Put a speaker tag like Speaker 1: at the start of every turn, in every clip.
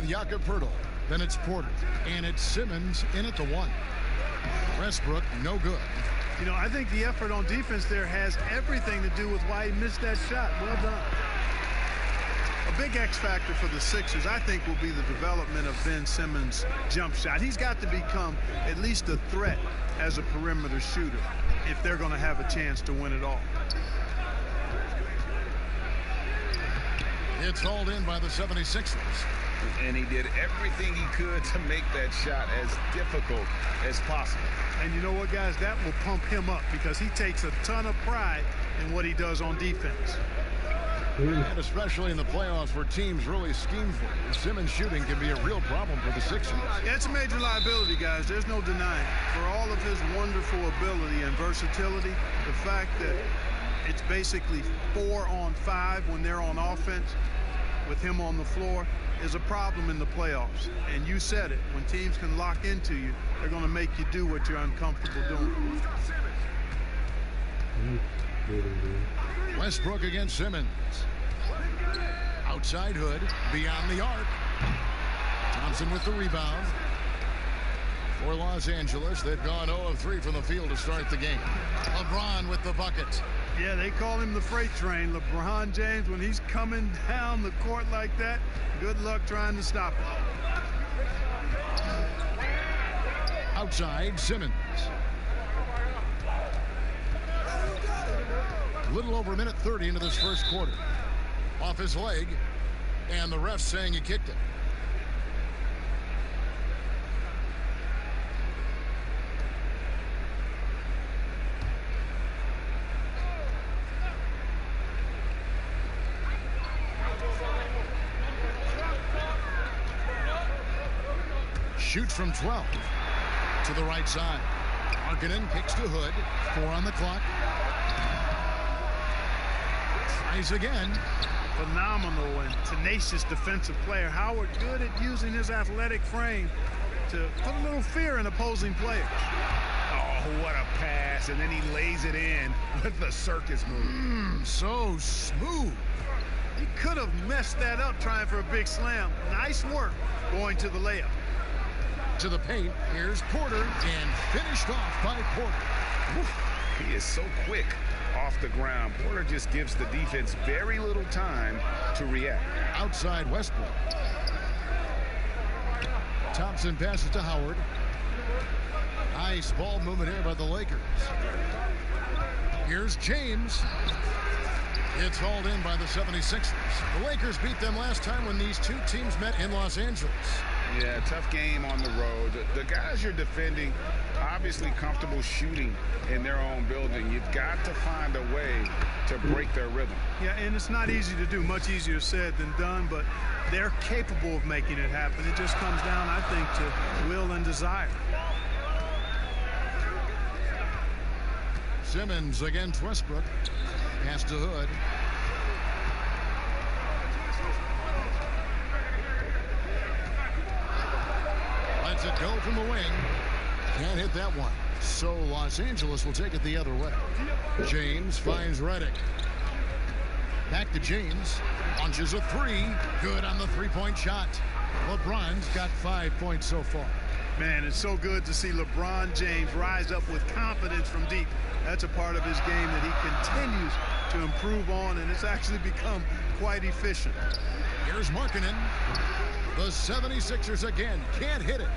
Speaker 1: with Jakob Poeltl. Then it's Porter. And it's Simmons in at the 1. Westbrook, no good.
Speaker 2: You know, I think the effort on defense there has everything to do with why he missed that shot. Well done. A big X factor for the Sixers, I think, will be the development of Ben Simmons' jump shot. He's got to become at least a threat as a perimeter shooter if they're going to have a chance to win it all.
Speaker 1: It's hauled in by the 76ers.
Speaker 3: And he did everything he could to make that shot as difficult as possible.
Speaker 2: And you know what, guys? That will pump him up because he takes a ton of pride in what he does on defense.
Speaker 1: And especially in the playoffs where teams really scheme for it, Simmons shooting can be a real problem for the Sixers.
Speaker 2: Yeah, it's a major liability, guys. There's no denying. For all of his wonderful ability and versatility, the fact that it's basically 4 on 5 when they're on offense with him on the floor is a problem in the playoffs. And you said it. When teams can lock into you, they're going to make you do what you're uncomfortable doing.
Speaker 1: Westbrook against Simmons. Outside Hood, beyond the arc. Thompson with the rebound. For Los Angeles, they've gone 0 of 3 from the field to start the game. LeBron with the bucket.
Speaker 2: Yeah, they call him the freight train. LeBron James, when he's coming down the court like that, good luck trying to stop him.
Speaker 1: Outside, Simmons. A little over a minute 30 into this first quarter. Off his leg, and the ref saying he kicked it. Shoots from 12 to the right side. Markkanen kicks to Hood. 4 on the clock. Tries again.
Speaker 2: Phenomenal and tenacious defensive player. Howard good at using his athletic frame to put a little fear in opposing players.
Speaker 3: Oh, what a pass. And then he lays it in with the circus move.
Speaker 1: So smooth.
Speaker 2: He could have messed that up trying for a big slam. Nice work going to the layup.
Speaker 1: To the paint, here's Porter, and finished off by Porter.
Speaker 3: Oof. He is so quick off the ground. Porter just gives the defense very little time to react.
Speaker 1: Outside Westbrook. Thompson passes to Howard. Nice ball movement here by the Lakers. Here's James. It's hauled in by the 76ers. The Lakers beat them last time when these two teams met in Los Angeles.
Speaker 3: Yeah, tough game on the road. The guys you're defending, obviously comfortable shooting in their own building. You've got to find a way to break their rhythm.
Speaker 2: Yeah, and it's not easy to do. Much easier said than done, but they're capable of making it happen. It just comes down, I think, to will and desire.
Speaker 1: Simmons against Westbrook. Pass to Hood. Lets it go from the wing. Can't hit that one. So Los Angeles will take it the other way. James finds Redick. Back to James. Launches a 3. Good on the three-point shot. LeBron's got 5 points so far.
Speaker 2: Man, it's so good to see LeBron James rise up with confidence from deep. That's a part of his game that he continues to improve on, and it's actually become quite efficient.
Speaker 1: Here's Markkanen. The 76ers again can't hit it.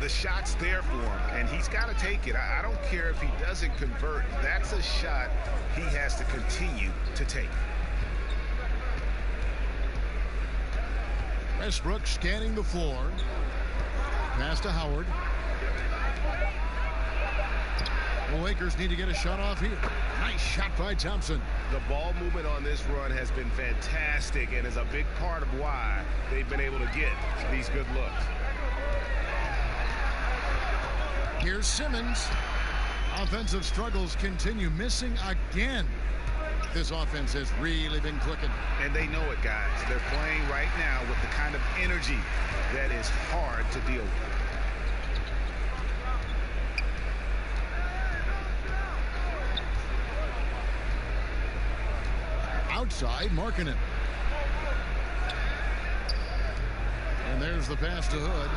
Speaker 3: The shot's there for him, and he's got to take it. I don't care if he doesn't convert. That's a shot he has to continue to take.
Speaker 1: Westbrook scanning the floor. Pass to Howard. The Lakers need to get a shot off here. Nice shot by Thompson.
Speaker 3: The ball movement on this run has been fantastic and is a big part of why they've been able to get these good looks.
Speaker 1: Here's Simmons. Offensive struggles continue. Missing again. This offense has really been clicking.
Speaker 3: And they know it, guys. They're playing right now with the kind of energy that is hard to deal with. Outside,
Speaker 1: Markkanen. And there's Here's the pass to Hood.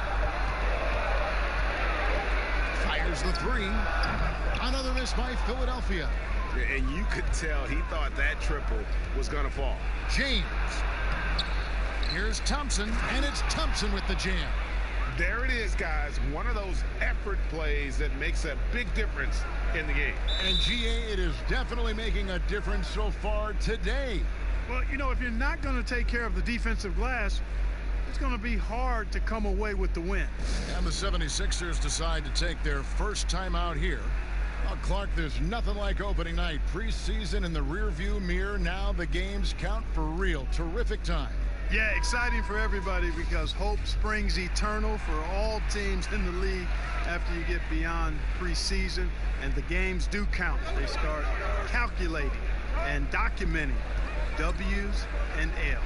Speaker 1: Fires the three. Another miss by Philadelphia.
Speaker 3: And you could tell he thought that triple was going to fall.
Speaker 1: James. Here's Thompson, and it's Thompson with the jam.
Speaker 3: There it is, guys. One of those effort plays that makes a big difference in the game.
Speaker 1: And GA, it is definitely making a difference so far today.
Speaker 2: Well, you know, if you're not going to take care of the defensive glass, it's going to be hard to come away with the win.
Speaker 1: And the 76ers decide to take their first time out here. Well, Clark, there's nothing like opening night. Preseason in the rearview mirror. Now the games count for real. Terrific time.
Speaker 2: Yeah, exciting for everybody because hope springs eternal for all teams in the league after you get beyond preseason. And the games do count. They start calculating and documenting W's and L's.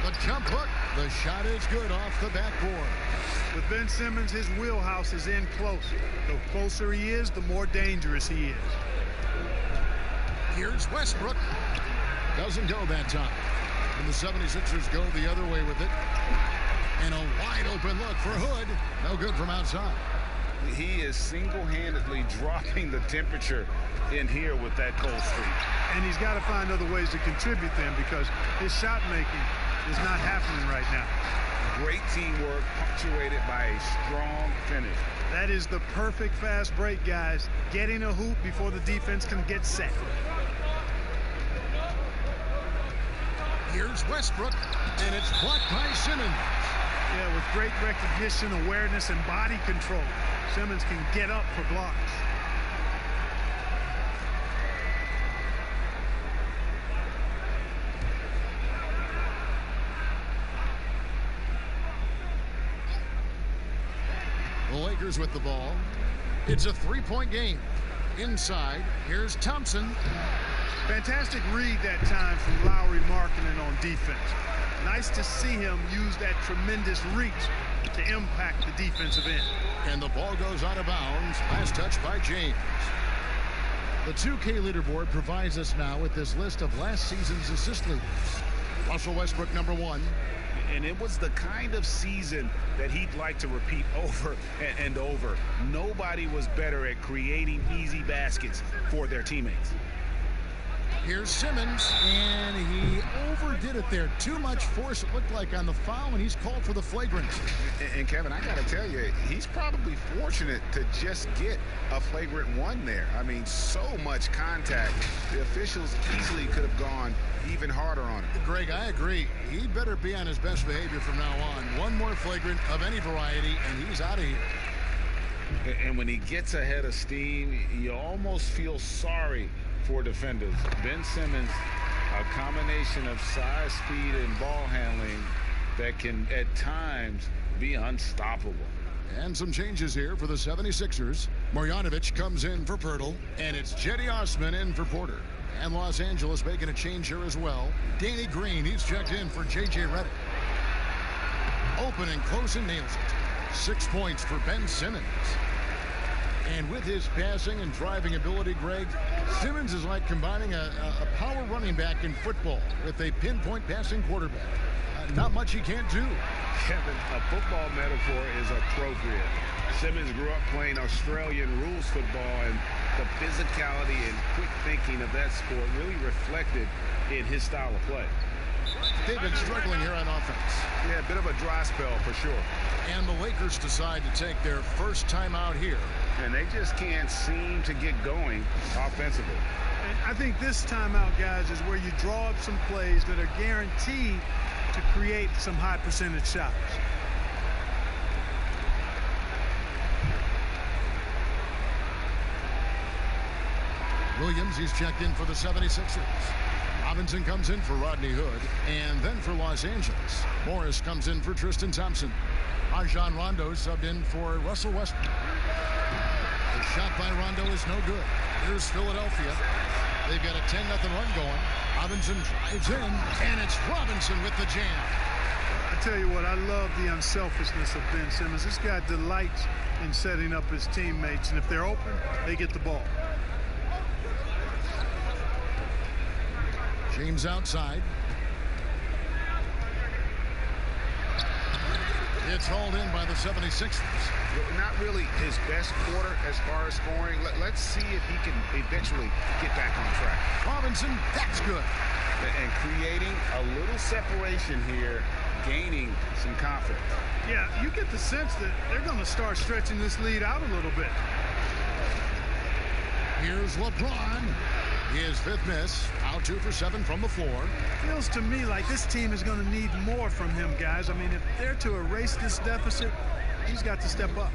Speaker 1: The jump hook. The shot is good off the backboard.
Speaker 2: With Ben Simmons, his wheelhouse is in close. The closer he is, the more dangerous he is.
Speaker 1: Here's Westbrook. Doesn't go that time. And the 76ers go the other way with it. And a wide open look for Hood. No good from outside.
Speaker 3: He is single-handedly dropping the temperature in here with that cold streak.
Speaker 2: And he's got to find other ways to contribute them because his shot making is not happening right now.
Speaker 3: Great teamwork punctuated by a strong finish.
Speaker 2: That is the perfect fast break, guys. Getting a hoop before the defense can get set.
Speaker 1: Here's Westbrook, and it's blocked by Simmons.
Speaker 2: Yeah, with great recognition, awareness, and body control, Simmons can get up for blocks.
Speaker 1: The Lakers with the ball. It's a three-point game. Inside, here's Thompson.
Speaker 2: Fantastic read that time from Lowry Markkanen on defense. Nice to see him use that tremendous reach to impact the defensive end.
Speaker 1: And the ball goes out of bounds. Last touch by James. The 2K leaderboard provides us now with this list of last season's assist leaders. Russell Westbrook, #1.
Speaker 3: And it was the kind of season that he'd like to repeat over and over. Nobody was better at creating easy baskets for their teammates.
Speaker 1: Here's Simmons, and he overdid it there. Too much force, it looked like, on the foul, and he's called for the flagrant.
Speaker 3: And Kevin, I got to tell you, he's probably fortunate to just get a flagrant one there. I mean, so much contact. The officials easily could have gone even harder on him.
Speaker 1: Greg, I agree. He better be on his best behavior from now on. One more flagrant of any variety, and he's out of here.
Speaker 3: And when he gets ahead of steam, you almost feel sorry for defenders. Ben Simmons, a combination of size, speed, and ball handling that can at times be unstoppable.
Speaker 1: And some changes here for the 76ers. Marjanovic comes in for Pirtle, and it's Jetty Osman in for Porter. And Los Angeles making a change here as well. Danny Green, he's checked in for J.J. Redick. Open and close and nails it. 6 points for Ben Simmons. And with his passing and driving ability, Greg, Simmons is like combining a power running back in football with a pinpoint passing quarterback. Not much he can't do.
Speaker 3: Kevin, a football metaphor is appropriate. Simmons grew up playing Australian rules football, and the physicality and quick thinking of that sport really reflected in his style of play.
Speaker 1: They've been struggling here on offense.
Speaker 3: Yeah, a bit of a dry spell for sure.
Speaker 1: And the Lakers decide to take their first time out here.
Speaker 3: And they just can't seem to get going offensively.
Speaker 2: And I think this timeout, guys, is where you draw up some plays that are guaranteed to create some high percentage shots.
Speaker 1: Williams, he's checked in for the 76ers. Robinson comes in for Rodney Hood, and then for Los Angeles, Morris comes in for Tristan Thompson. Rajon Rondo subbed in for Russell Westbrook. The shot by Rondo is no good. Here's Philadelphia. They've got a 10-0 run going. Robinson drives in, and it's Robinson with the jam.
Speaker 2: I tell you what, I love the unselfishness of Ben Simmons. This guy delights in setting up his teammates, and if they're open, they get the ball.
Speaker 1: James outside. It's hauled in by the 76ers.
Speaker 3: Not really his best quarter as far as scoring. Let's see if he can eventually get back on track.
Speaker 1: Robinson, that's good.
Speaker 3: And creating a little separation here, gaining some confidence.
Speaker 2: Yeah, you get the sense that they're going to start stretching this lead out a little bit.
Speaker 1: Here's LeBron. His fifth miss. Out 2 for 7 from the floor.
Speaker 2: Feels to me like this team is going to need more from him, guys. I mean, if they're to erase this deficit, he's got to step up.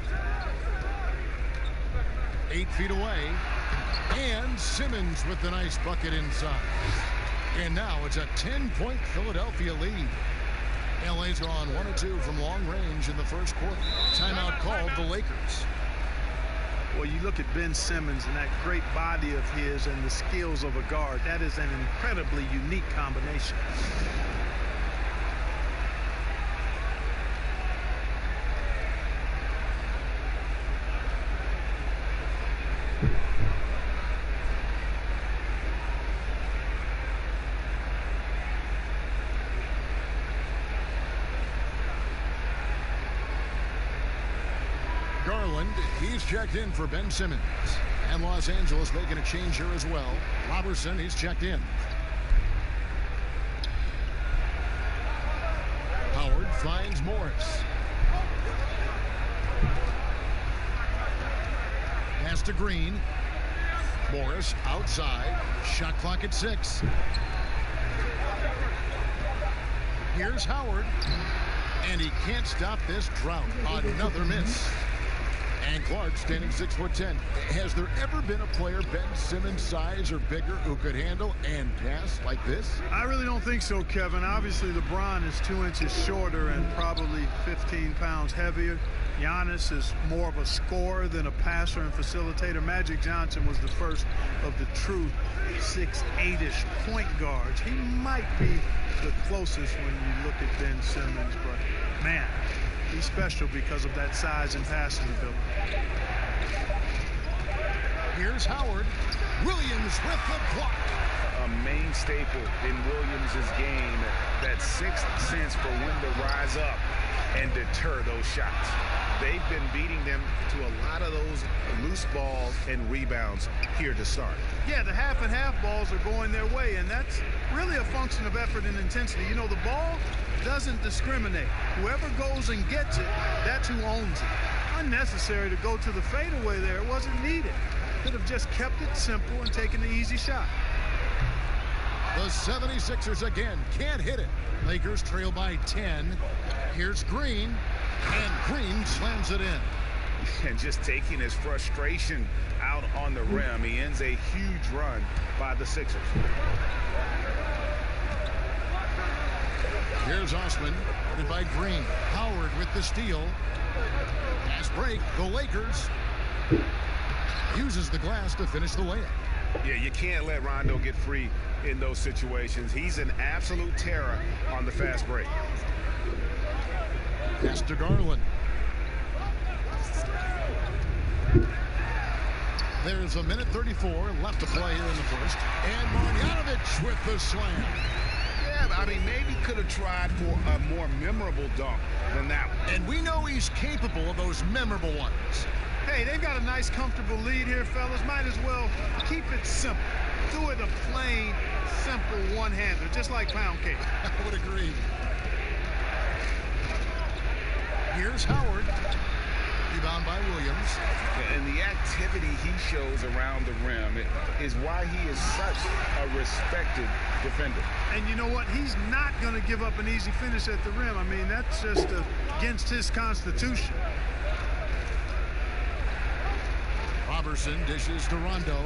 Speaker 1: 8 feet away. And Simmons with the nice bucket inside. And now it's a 10-point Philadelphia lead. LA's gone 1 of 2 from long range in the first quarter. Timeout called the Lakers.
Speaker 2: Well, you look at Ben Simmons and that great body of his and the skills of a guard. That is an incredibly unique combination.
Speaker 1: Garland, he's checked in for Ben Simmons. And Los Angeles making a change here as well. Robertson, he's checked in. Howard finds Morris. Pass to Green. Morris outside. Shot clock at 6. Here's Howard. And he can't stop this drought. Another miss. And Clark standing 6'10". Has there ever been a player Ben Simmons' size or bigger who could handle and pass like this?
Speaker 2: I really don't think so, Kevin. Obviously, LeBron is 2 inches shorter and probably 15 pounds heavier. Giannis is more of a scorer than a passer and facilitator. Magic Johnson was the first of the true 6'8"-ish point guards. He might be the closest when you look at Ben Simmons, but man, he's special because of that size and passing ability.
Speaker 1: Here's Howard. Williams with the block.
Speaker 3: A main staple in Williams' game, that sixth sense for when to rise up and deter those shots. They've been beating them to a lot of those loose balls and rebounds here to start.
Speaker 2: Yeah, the half and half balls are going their way, and that's really a function of effort and intensity. You know, the ball doesn't discriminate. Whoever goes and gets it, that's who owns it. Unnecessary to go to the fadeaway there. It wasn't needed. Could have just kept it simple and taken the easy shot.
Speaker 1: The 76ers again can't hit it. Lakers trail by 10. Here's Green, and Green slams it in.
Speaker 3: And just taking his frustration out on the rim. He ends a huge run by the Sixers.
Speaker 1: Here's Osman, guarded by Green. Howard with the steal. Pass break, the Lakers. Uses the glass to finish the layup.
Speaker 3: Yeah, you can't let Rondo get free in those situations. He's an absolute terror on the fast break.
Speaker 1: Pass to Garland. There's a minute 34 left to play here in the first. And Marjanovic with the slam.
Speaker 3: Yeah, I mean, maybe could have tried for a more memorable dunk than that one.
Speaker 1: And we know he's capable of those memorable ones.
Speaker 2: Hey, they've got a nice, comfortable lead here, fellas. Might as well keep it simple. Do it a plain, simple one-hander, just like pound cake.
Speaker 1: I would agree. Here's Howard. Rebound by Williams.
Speaker 3: And the activity he shows around the rim is why he is such a respected defender.
Speaker 2: And you know what? He's not going to give up an easy finish at the rim. I mean, that's just against his constitution.
Speaker 1: Robertson dishes to Rondo.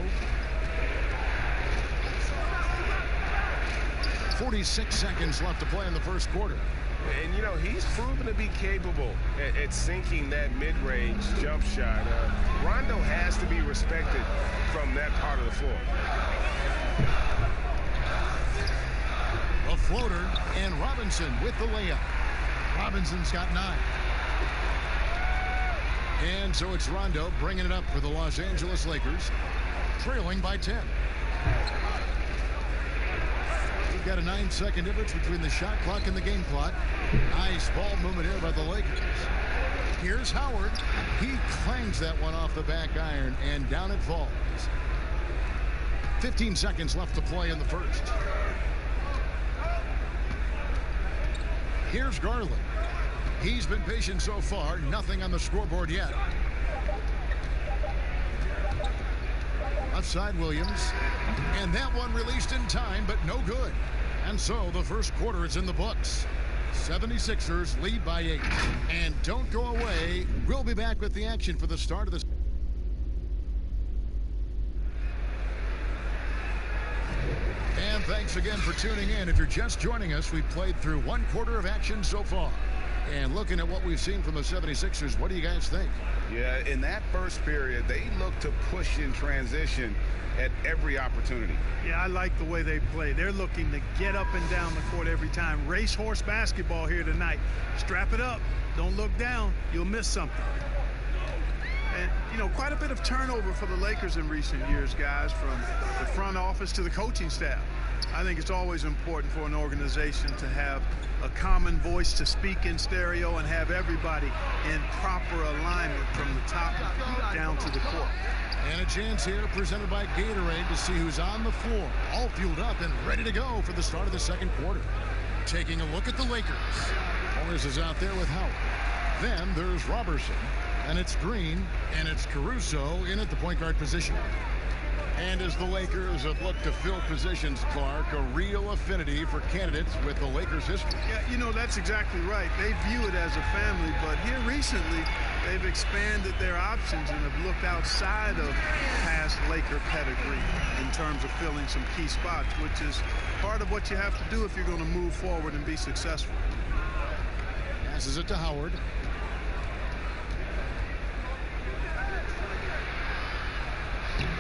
Speaker 1: 46 seconds left to play in the first quarter.
Speaker 3: And, you know, he's proven to be capable at sinking that mid-range jump shot. Rondo has to be respected from that part of the floor.
Speaker 1: A floater, and Robinson with the layup. Robinson's got 9. And so it's Rondo bringing it up for the Los Angeles Lakers, trailing by 10. We've got a 9-second difference between the shot clock and the game clock. Nice ball movement here by the Lakers. Here's Howard. He clangs that one off the back iron, and down it falls. 15 seconds left to play in the first. Here's Garland. He's been patient so far. Nothing on the scoreboard yet. Outside Williams. And that one released in time, but no good. And so the first quarter is in the books. 76ers lead by 8. And don't go away. We'll be back with the action for the start of the... And thanks again for tuning in. If you're just joining us, we've played through one quarter of action so far. And looking at what we've seen from the 76ers, what do you guys think?
Speaker 3: Yeah, in that first period, they looked to push in transition at every opportunity.
Speaker 2: Yeah, I like the way they play. They're looking to get up and down the court every time. Racehorse basketball here tonight. Strap it up. Don't look down. You'll miss something. And, you know, quite a bit of turnover for the Lakers in recent years, guys, from the front office to the coaching staff. I think it's always important for an organization to have a common voice to speak in stereo and have everybody in proper alignment from the top down to the court.
Speaker 1: And a chance here presented by Gatorade to see who's on the floor, all fueled up and ready to go for the start of the second quarter. Taking a look at the Lakers. Morris is out there with Howard. Then there's Robertson, and it's Green, and it's Caruso in at the point guard position. And as the Lakers have looked to fill positions, Clark, a real affinity for candidates with the Lakers history.
Speaker 2: Yeah, you know, that's exactly right. They view it as a family, but here recently, they've expanded their options and have looked outside of past Laker pedigree in terms of filling some key spots, which is part of what you have to do if you're going to move forward and be successful.
Speaker 1: Passes it to Howard.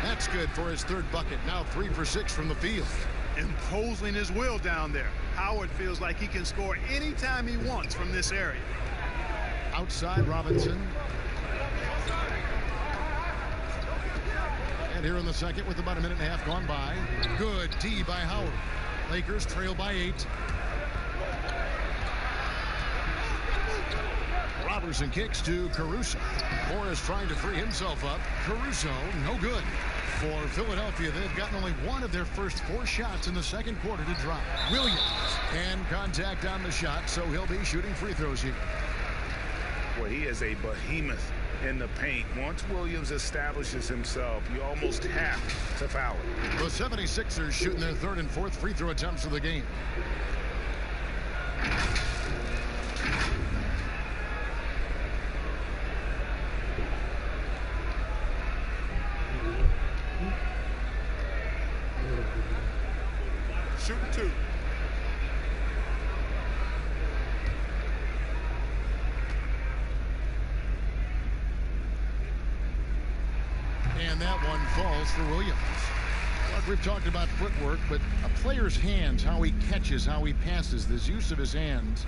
Speaker 1: That's good for his third bucket. Now 3 for 6 from the field.
Speaker 2: Imposing his will down there. Howard feels like he can score anytime he wants from this area.
Speaker 1: Outside Robinson. And here in the second with about a minute and a half gone by. Good D by Howard. Lakers trail by 8. Robertson kicks to Caruso. Morris trying to free himself up. Caruso, no good. For Philadelphia, they've gotten only one of their first 4 shots in the second quarter to drop. Williams, and contact on the shot, so he'll be shooting free throws here.
Speaker 3: Well, he is a behemoth in the paint. Once Williams establishes himself, you almost have to foul him.
Speaker 1: The 76ers shooting their third and fourth free throw attempts of the game.
Speaker 2: Shooting 2.
Speaker 1: And that one falls for Williams. Look, we've talked about footwork, but a player's hands, how he catches, how he passes, this use of his hands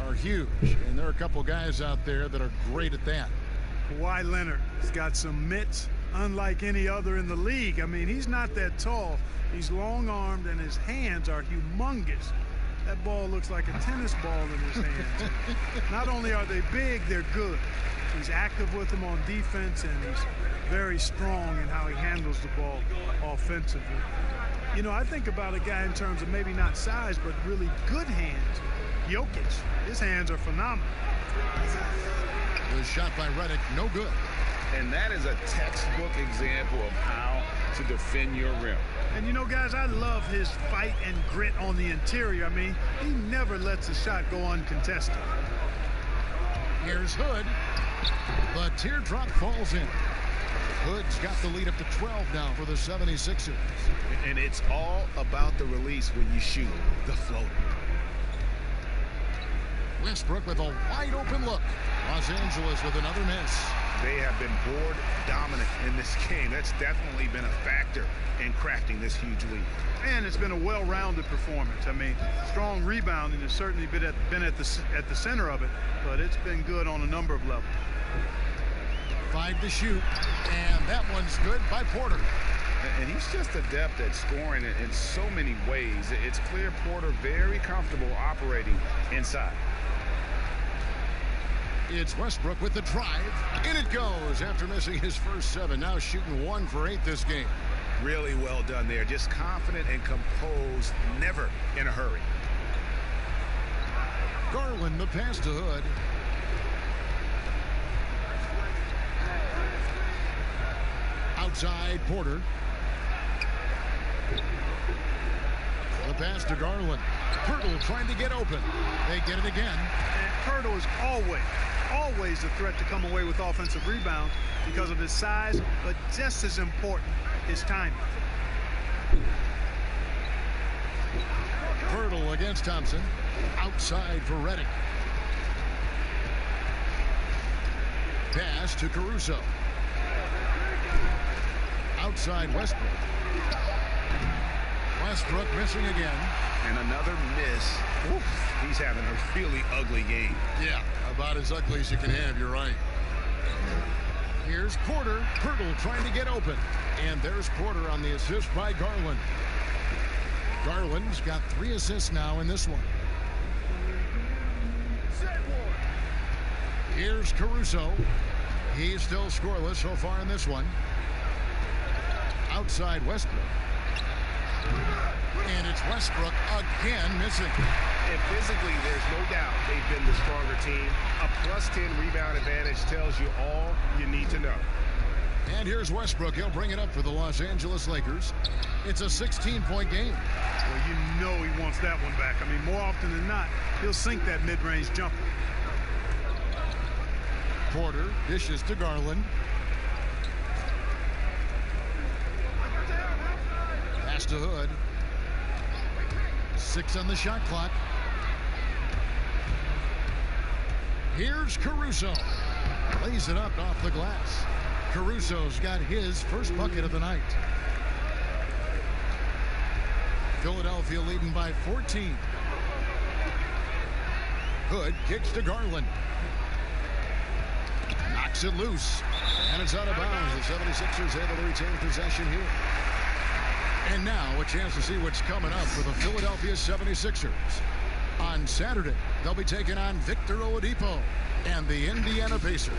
Speaker 1: are huge. And there are a couple guys out there that are great at that.
Speaker 2: Kawhi Leonard has got some mitts unlike any other in the league. I mean, he's not that tall. He's long-armed, and his hands are humongous. That ball looks like a tennis ball in his hands. Not only are they big, they're good. He's active with them on defense, and he's very strong in how he handles the ball offensively. You know, I think about a guy in terms of maybe not size, but really good hands. Jokic, his hands are phenomenal.
Speaker 1: The shot by Redick, no good.
Speaker 3: And that is a textbook example of how to defend your rim.
Speaker 2: And, you know, guys, I love his fight and grit on the interior. I mean, he never lets a shot go uncontested.
Speaker 1: Here's Hood. The teardrop falls in. Hood's got the lead up to 12 now for the 76ers.
Speaker 3: And it's all about the release when you shoot the floater.
Speaker 1: Westbrook with a wide open look. Los Angeles with another miss.
Speaker 3: They have been board dominant in this game. That's definitely been a factor in crafting this huge lead.
Speaker 2: And it's been a well-rounded performance. I mean, strong rebounding has certainly been at the center of it, but it's been good on a number of levels.
Speaker 1: 5 to shoot, and that one's good by Porter.
Speaker 3: And he's just adept at scoring in so many ways. It's clear Porter very comfortable operating inside.
Speaker 1: It's Westbrook with the drive. In it goes after missing his first 7. Now shooting 1 for 8 this game.
Speaker 3: Really well done there. Just confident and composed, never in a hurry.
Speaker 1: Garland, the pass to Hood. Outside, Porter. The pass to Garland. Pirtle trying to get open. They get it again.
Speaker 2: And Pirtle is always a threat to come away with offensive rebounds because of his size, but just as important, his timing.
Speaker 1: Pirtle against Thompson. Outside for Redick. Pass to Caruso. Outside Westbrook. Westbrook missing again.
Speaker 3: And another miss. Oof, he's having a really ugly game.
Speaker 1: Yeah, about as ugly as you can have, you're right. Here's Porter. Pirtle trying to get open. And there's Porter on the assist by Garland. Garland's got 3 assists now in this one. Here's Caruso. He's still scoreless so far in this one. Outside Westbrook. And it's Westbrook again missing.
Speaker 4: And physically, there's no doubt they've been the stronger team. A +10 rebound advantage tells you all you need to know.
Speaker 1: And here's Westbrook. He'll bring it up for the Los Angeles Lakers. It's a 16-point game.
Speaker 2: Well, you know he wants that one back. I mean, more often than not, he'll sink that mid-range jumper.
Speaker 1: Porter dishes to Garland. Pass to Hood. 6 on the shot clock. Here's Caruso. Lays it up off the glass. Caruso's got his first bucket of the night. Philadelphia leading by 14. Hood kicks to Garland. Knocks it loose. And it's out of bounds. The 76ers able to retain possession here. And now a chance to see what's coming up for the Philadelphia 76ers. On Saturday, they'll be taking on Victor Oladipo and the Indiana Pacers.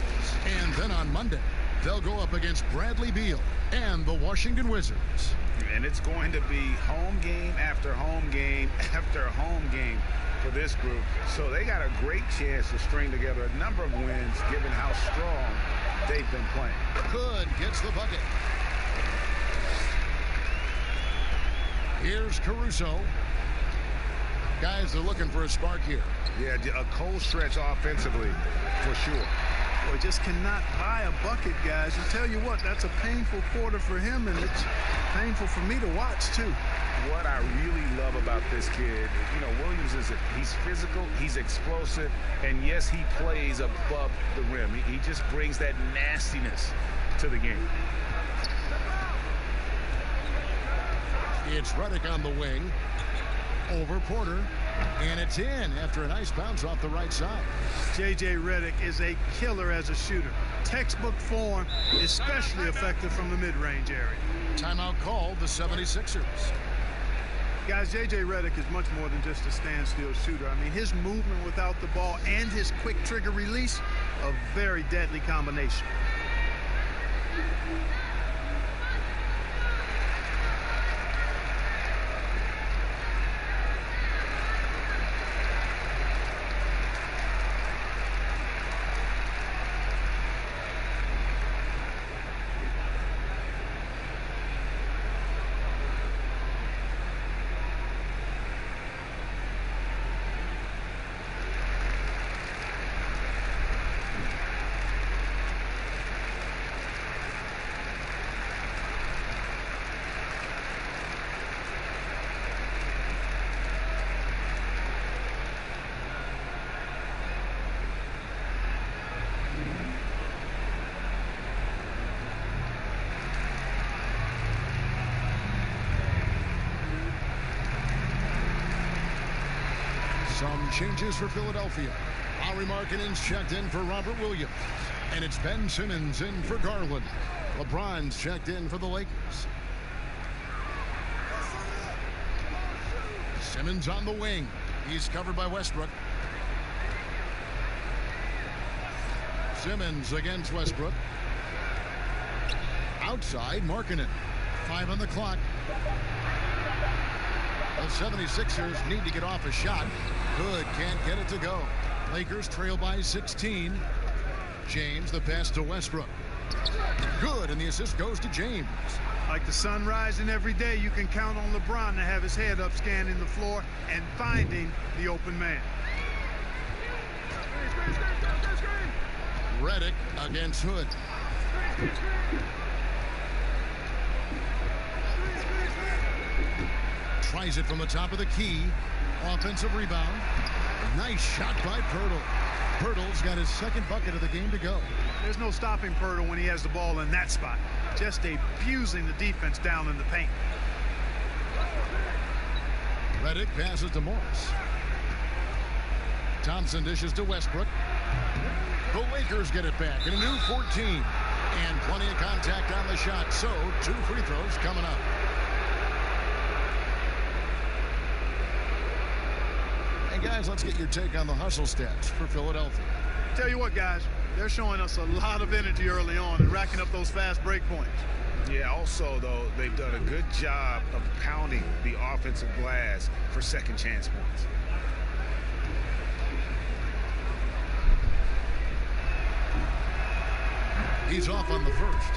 Speaker 1: And then on Monday, they'll go up against Bradley Beal and the Washington Wizards.
Speaker 3: And it's going to be home game after home game after home game for this group. So they got a great chance to string together a number of wins given how strong they've been playing.
Speaker 1: Hood gets the bucket. Here's Caruso. Guys are looking for a spark here.
Speaker 4: Yeah, a cold stretch offensively for sure.
Speaker 2: Boy, just cannot buy a bucket, guys. I tell you what, that's a painful quarter for him, and it's painful for me to watch, too.
Speaker 3: What I really love about this kid, you know, Williams he's physical, he's explosive, and yes, he plays above the rim. He just brings that nastiness to the game.
Speaker 1: It's Redick on the wing. Over Porter. And it's in after a nice bounce off the right side.
Speaker 2: J.J. Redick is a killer as a shooter. Textbook form, especially effective from the mid-range area.
Speaker 1: Timeout called the 76ers.
Speaker 2: Guys, J.J. Redick is much more than just a standstill shooter. I mean, his movement without the ball and his quick trigger release, a very deadly combination.
Speaker 1: Some changes for Philadelphia. Lauri Markkanen's checked in for Robert Williams. And it's Ben Simmons in for Garland. LeBron's checked in for the Lakers. Simmons on the wing. He's covered by Westbrook. Simmons against Westbrook. Outside, Markkanen. 5 on the clock. The 76ers need to get off a shot. Good, can't get it to go. Lakers trail by 16. James, the pass to Westbrook. Good, and the assist goes to James.
Speaker 2: Like the sun rising every day, you can count on LeBron to have his head up scanning the floor and finding the open man.
Speaker 1: Redick against Hood. Tries it from the top of the key. Offensive rebound. Nice shot by Pirtle. Pirtle's got his second bucket of the game to go.
Speaker 2: There's no stopping Pirtle when he has the ball in that spot. Just abusing the defense down in the paint.
Speaker 1: Redick passes to Morris. Thompson dishes to Westbrook. The Lakers get it back in a new 14. And plenty of contact on the shot. So 2 free throws coming up. And guys, let's get your take on the hustle stats for Philadelphia.
Speaker 2: Tell you what, guys, they're showing us a lot of energy early on and racking up those fast break points.
Speaker 3: Yeah, also, though, they've done a good job of pounding the offensive glass for second chance points.
Speaker 1: He's off on the first.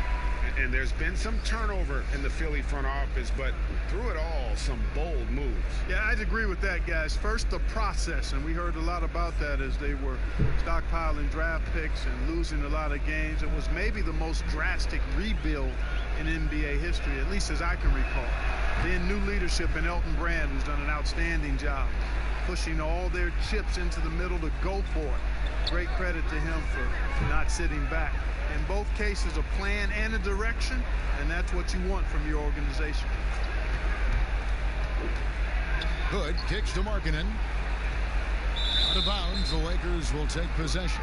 Speaker 3: And there's been some turnover in the Philly front office, but through it all, some bold moves.
Speaker 2: Yeah, I'd agree with that, guys. First, the process, and we heard a lot about that as they were stockpiling draft picks and losing a lot of games. It was maybe the most drastic rebuild in NBA history, at least as I can recall. Then new leadership in Elton Brand, who's done an outstanding job pushing all their chips into the middle to go for it. Great credit to him for not sitting back. In both cases, a plan and a direction, and that's what you want from your organization.
Speaker 1: Hood kicks to Markkanen. Out of bounds, the Lakers will take possession.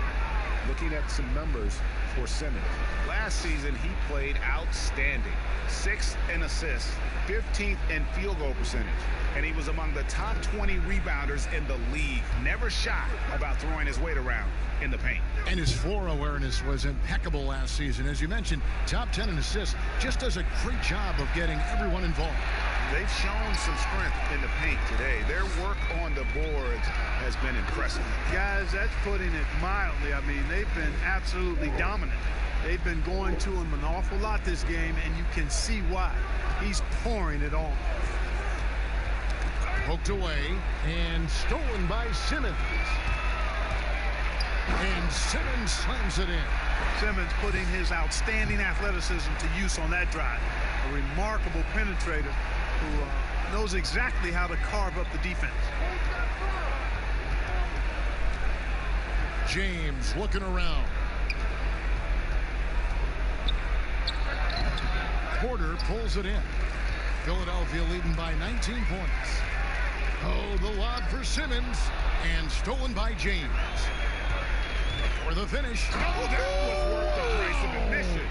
Speaker 3: Looking at some numbers for Simmons. Last season, he played outstanding. 6th in assists, 15th in field goal percentage. And he was among the top 20 rebounders in the league. Never shy about throwing his weight around in the paint.
Speaker 1: And his floor awareness was impeccable last season. As you mentioned, top 10 in assists. Just does a great job of getting everyone involved.
Speaker 3: They've shown some strength in the paint today. Their work on the boards has been impressive.
Speaker 2: Guys, that's putting it mildly. I mean, they've been absolutely dominant. They've been going to him an awful lot this game, and you can see why. He's pouring it on.
Speaker 1: Poked away and stolen by Simmons. And Simmons slams it in.
Speaker 2: Simmons putting his outstanding athleticism to use on that drive. A remarkable penetrator who knows exactly how to carve up the defense.
Speaker 1: James looking around. Porter pulls it in. Philadelphia leading by 19 points. Oh, the lob for Simmons and stolen by James. For the finish.
Speaker 3: Oh, that was worth the price of admission.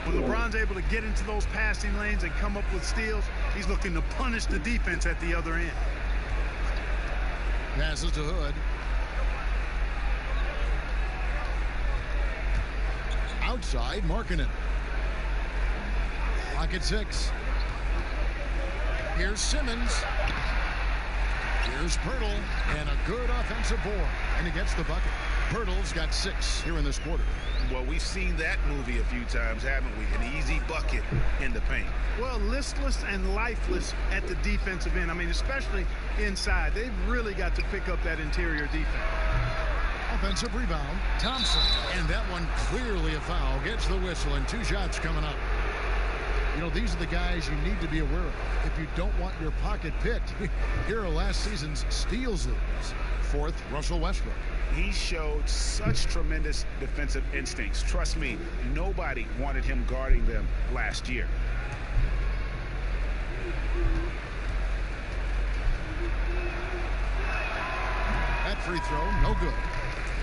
Speaker 2: When LeBron's able to get into those passing lanes and come up with steals, he's looking to punish the defense at the other end.
Speaker 1: Passes to Hood. Outside, Markkanen. Pocket 6. Here's Simmons. Here's Pirtle, and a good offensive board, and he gets the bucket. Pirtle's got 6 here in this quarter.
Speaker 3: Well, we've seen that movie a few times, haven't we? An easy bucket in the paint.
Speaker 2: Well, listless and lifeless at the defensive end. I mean, especially inside. They've really got to pick up that interior defense.
Speaker 1: Offensive rebound, Thompson, and that one clearly a foul. Gets the whistle, and 2 shots coming up. You know, these are the guys you need to be aware of. If you don't want your pocket picked, here are last season's steals leaders. 4th, Russell Westbrook.
Speaker 3: He showed such tremendous defensive instincts. Trust me, nobody wanted him guarding them last year.
Speaker 1: That free throw, no good.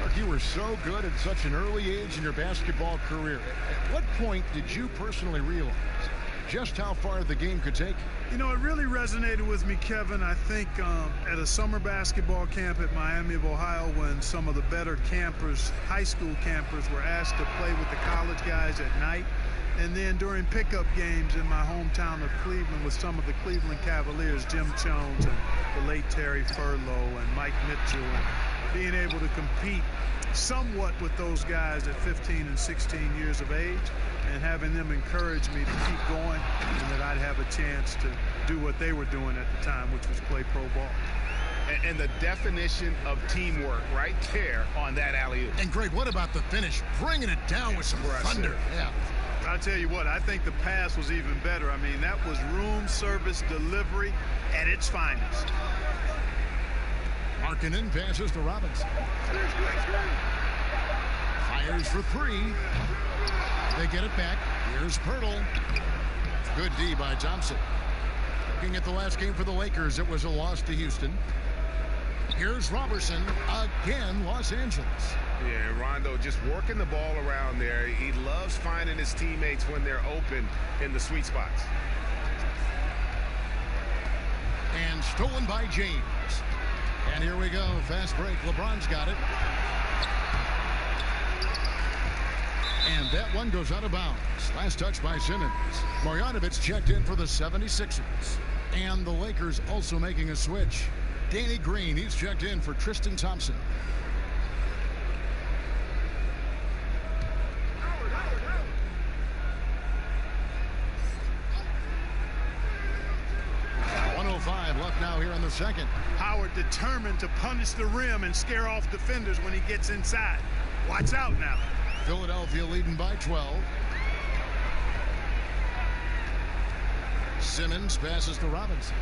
Speaker 1: Mark, you were so good at such an early age in your basketball career. At what point did you personally realize just how far the game could take.
Speaker 2: You know, it really resonated with me, Kevin. I think at a summer basketball camp at Miami of Ohio, when some of the better campers, high school campers, were asked to play with the college guys at night. And then during pickup games in my hometown of Cleveland with some of the Cleveland Cavaliers, Jim Jones and the late Terry Furlow and Mike Mitchell, and being able to compete somewhat with those guys at 15 and 16 years of age, and having them encourage me to keep going and that I'd have a chance to do what they were doing at the time, which was play pro ball.
Speaker 4: And the definition of teamwork right there on that alley-oop.
Speaker 1: And Greg, what about the finish? Bringing it down with some thunder. Yeah.
Speaker 2: I'll tell you what, I think the pass was even better. I mean, that was room service delivery at its finest.
Speaker 1: Markkanen passes to Robinson. Fires for three. They get it back. Here's Pirtle. Good D by Thompson. Looking at the last game for the Lakers, it was a loss to Houston. Here's Robertson. Again, Los Angeles.
Speaker 4: Yeah, Rondo just working the ball around there. He loves finding his teammates when they're open in the sweet spots.
Speaker 1: And stolen by James. And here we go. Fast break. LeBron's got it. And that one goes out of bounds. Last touch by Simmons. Marjanovic checked in for the 76ers. And the Lakers also making a switch. Danny Green, he's checked in for Tristan Thompson. Left now here in the second.
Speaker 2: Howard determined to punish the rim and scare off defenders when he gets inside. Watch out now.
Speaker 1: Philadelphia leading by 12. Simmons passes to Robinson.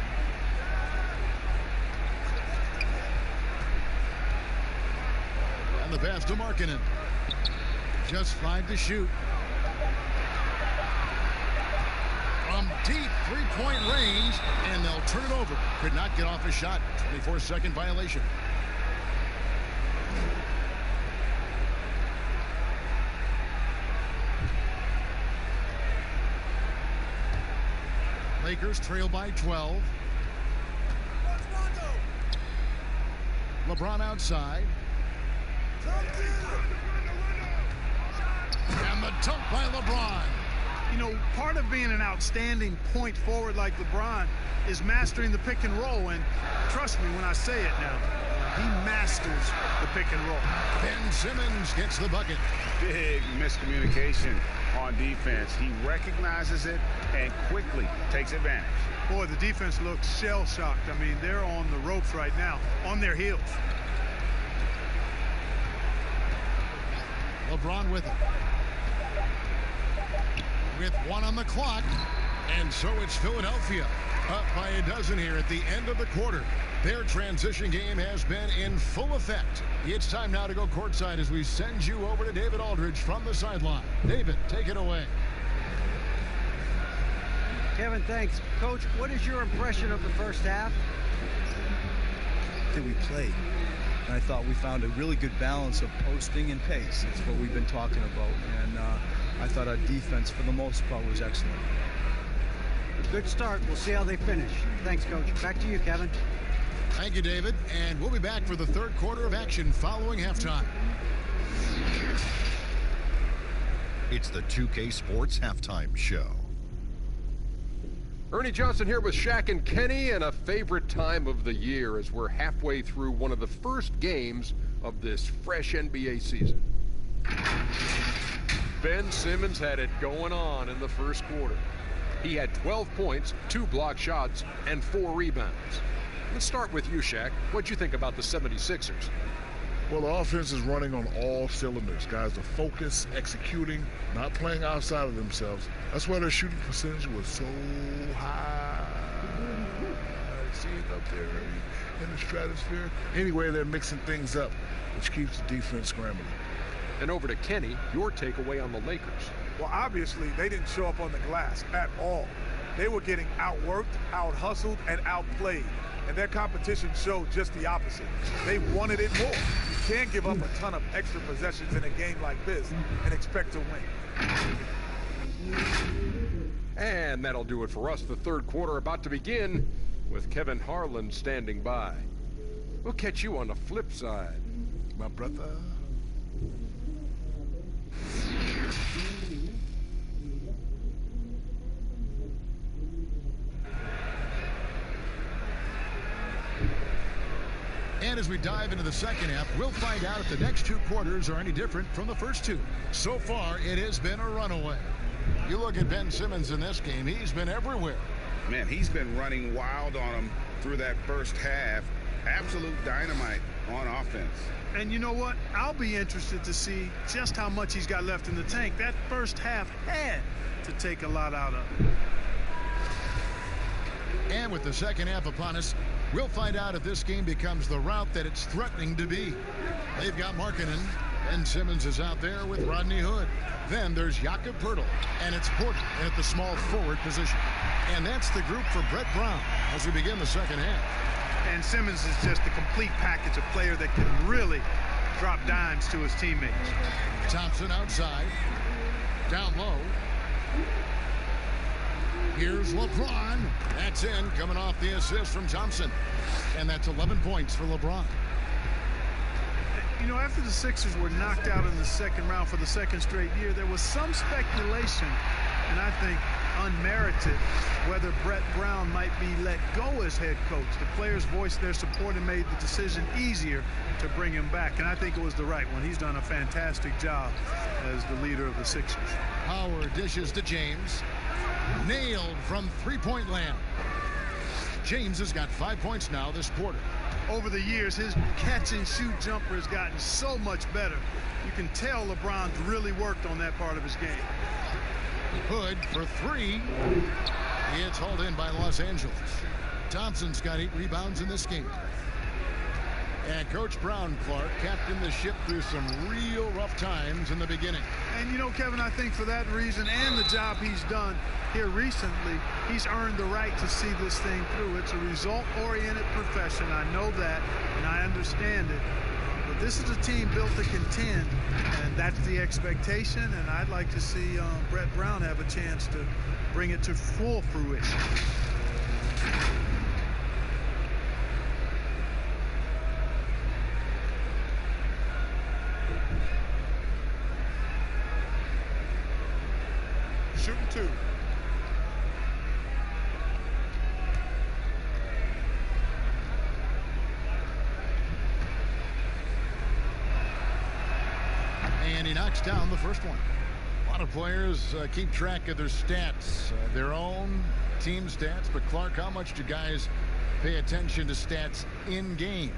Speaker 1: And the pass to Markkanen. Just 5 to shoot. From deep three-point range, and they'll turn it over. Could not get off a shot. 24-second violation. Lakers trail by 12. LeBron outside. And the dunk by LeBron.
Speaker 2: You know, part of being an outstanding point forward like LeBron is mastering the pick and roll. And trust me when I say it now, he masters the pick and roll.
Speaker 1: Ben Simmons gets the bucket.
Speaker 3: Big miscommunication on defense. He recognizes it and quickly takes advantage.
Speaker 2: Boy, the defense looks shell-shocked. I mean, they're on the ropes right now, on their heels.
Speaker 1: LeBron with it. With 1 on the clock, and so it's Philadelphia up by a dozen here at the end of the quarter. Their transition game has been in full effect. It's time now to go courtside as we send you over to David Aldridge from the sideline. David, take it away.
Speaker 5: Kevin, thanks. Coach, what is your impression of the first half?
Speaker 6: That we played. And I thought we found a really good balance of posting and pace. It's what we've been talking about. And I thought our defense, for the most part, was excellent.
Speaker 5: Good start. We'll see how they finish. Thanks, Coach. Back to you, Kevin.
Speaker 1: Thank you, David. And we'll be back for the third quarter of action following halftime.
Speaker 7: It's the 2K Sports Halftime Show.
Speaker 8: Ernie Johnson here with Shaq and Kenny, and a favorite time of the year as we're halfway through one of the first games of this fresh NBA season. Ben Simmons had it going on in the first quarter. He had 12 points, 2 block shots, and 4 rebounds. Let's start with you, Shaq. What'd you think about the 76ers?
Speaker 9: Well, the offense is running on all cylinders. Guys are focused, executing, not playing outside of themselves. That's why their shooting percentage was so high. See it up there in the stratosphere. Anyway, they're mixing things up, which keeps the defense scrambling.
Speaker 8: And over to Kenny, your takeaway on the Lakers.
Speaker 10: Well, obviously, they didn't show up on the glass at all. They were getting outworked, out-hustled, and outplayed. And their competition showed just the opposite. They wanted it more. You can't give up a ton of extra possessions in a game like this and expect to win.
Speaker 8: And that'll do it for us. The third quarter about to begin with Kevin Harlan standing by. We'll catch you on the flip side.
Speaker 9: My brother.
Speaker 1: And as we dive into the second half, we'll find out if the next two quarters are any different from the first two. So far, it has been a runaway. You look at Ben Simmons in this game, he's been everywhere.
Speaker 11: Man, he's been running wild on him through that first half. Absolute dynamite on offense.
Speaker 2: And you know what? I'll be interested to see just how much he's got left in the tank. That first half had to take a lot out of him.
Speaker 1: And with the second half upon us, we'll find out if this game becomes the route that it's threatening to be. They've got Markkanen, and Simmons is out there with Rodney Hood. Then there's Jakob Poeltl, and it's Porter at the small forward position. And that's the group for Brett Brown as we begin the second half.
Speaker 2: And Simmons is just a complete package of player that can really drop dimes to his teammates.
Speaker 1: Thompson outside, down low. Here's LeBron. That's in, coming off the assist from Thompson. And that's 11 points for LeBron.
Speaker 2: You know, after the Sixers were knocked out in the second round for the second straight year, there was some speculation, and I think unmerited, whether Brett Brown might be let go as head coach. The players voiced their support and made the decision easier to bring him back, and I think it was the right one. He's done a fantastic job as the leader of the Sixers.
Speaker 1: Howard dishes to James. Nailed from three-point land. James has got 5 points now this quarter.
Speaker 2: Over the years, his catch-and-shoot jumper has gotten so much better. You can tell LeBron's really worked on that part of his game.
Speaker 1: Hood for three. It's hauled in by Los Angeles. Thompson's got 8 rebounds in this game. And Coach Brown, Clark, captained the ship through some real rough times in the beginning.
Speaker 2: And you know, Kevin, I think for that reason and the job he's done here recently, he's earned the right to see this thing through. It's a result-oriented profession. I know that, and I understand it. But this is a team built to contend, and that's the expectation. And I'd like to see Brett Brown have a chance to bring it to full fruition.
Speaker 10: Shooting two.
Speaker 1: And he knocks down the first one. A lot of players keep track of their stats, their own team stats. But Clark, how much do guys pay attention to stats in game?